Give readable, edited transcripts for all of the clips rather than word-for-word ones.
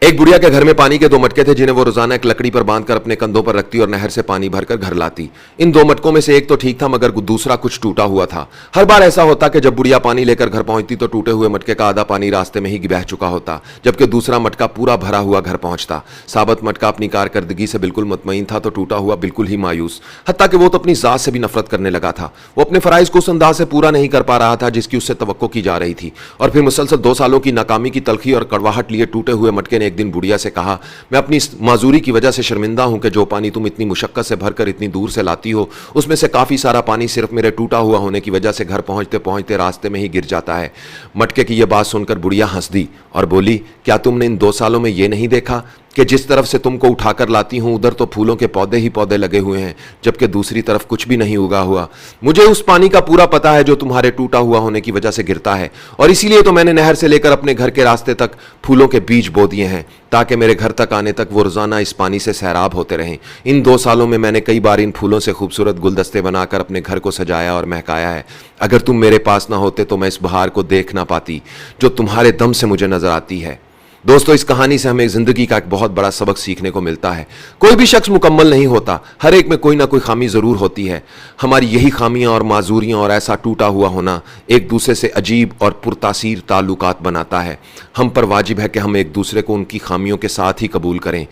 ایک बुढ़िया के घर में पानी के 2 मटके थे जिन्हें वो रोजाना एक लकड़ी पर बांधकर अपने कंधों पर रखती और नहर से पानी भरकर घर लाती। इन 2 मटकों में से एक तो ठीक था मगर दूसरा कुछ टूटा हुआ था। हर बार ऐसा होता कि जब बुढ़िया पानी लेकर घर पहुंचती तो टूटे हुए मटके का आधा पानी रास्ते में ही बह चुका होता, जबकि दूसरा मटका पूरा भरा हुआ घर पहुंचता। साबित मटका अपनी कारकर्दगी से बिल्कुल मुतमईन था तो टूटा हुआ बिल्कुल ही मायूस, हत्ता कि वो तो अपनी जात से भी नफरत करने लगा था। वो अपने फराइज को उस अंदाज से पूरा नहीं कर पा रहा था जिसकी उससे तवक्को की जा रही थी। और फिर मुसलसल 2 सालों की नाकामी की तलखी और कड़वाहट लिए टूटे हुए मटके ने एक दिन बुढ़िया से कहा, मैं अपनी इस माजूरी की वजह से शर्मिंदा हूं कि जो पानी तुम इतनी मुशक्कत से भरकर इतनी दूर से लाती हो उसमें से काफी सारा पानी सिर्फ मेरे टूटा हुआ होने की वजह से घर पहुंचते पहुंचते रास्ते में ही गिर जाता है। मटके की यह बात सुनकर बुढ़िया हंस दी और बोली, क्या तुमने इन 2 सालों में यह नहीं देखा कि जिस तरफ से तुमको उठाकर लाती हूं उधर तो फूलों के पौधे ही पौधे लगे हुए हैं, जबकि दूसरी तरफ कुछ भी नहीं उगा हुआ। मुझे उस पानी का पूरा पता है जो तुम्हारे टूटा हुआ होने की वजह से गिरता है, और इसीलिए तो मैंने नहर से लेकर अपने घर के रास्ते तक फूलों के बीज बो दिए हैं ताकि मेरे घर तक आने तक वो रोजाना इस पानी से सैराब होते रहें। इन 2 सालों में मैंने कई बार इन फूलों से खूबसूरत गुलदस्ते बनाकर अपने घर को सजाया और महकाया है। अगर तुम मेरे पास ना होते तो मैं इस बहार को देख ना पाती जो तुम्हारे दम से मुझे नजर आती है। दोस्तों, इस कहानी से हमें जिंदगी का एक बहुत बड़ा सबक सीखने को मिलता है। कोई भी शख्स मुकम्मल नहीं होता, हर एक में कोई ना कोई खामी जरूर होती है। हमारी यही खामियां और माजूरियां और ऐसा टूटा हुआ होना एक दूसरे से अजीब और पुरतासीर ताल्लुकात बनाता है। हम पर वाजिब है कि हम एक दूसरे को उनकी खामियों के साथ ही कबूल करें।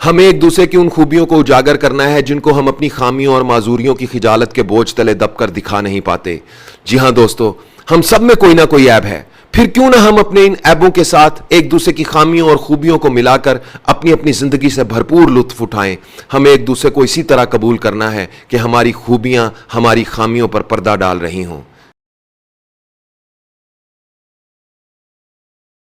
हमें एक दूसरे की उन खूबियों को उजागर करना है जिनको हम अपनी खामियों और माजूरियों की खिजालत के बोझ तले दबकर दिखा नहीं पाते। जी हाँ दोस्तों, हम सब में कोई ना कोई ऐब है, फिर क्यों ना हम अपने इन ऐबों के साथ एक दूसरे की खामियों और खूबियों को मिलाकर अपनी अपनी जिंदगी से भरपूर लुत्फ उठाएं। हमें एक दूसरे को इसी तरह कबूल करना है कि हमारी खूबियां हमारी खामियों पर पर्दा डाल रही हों।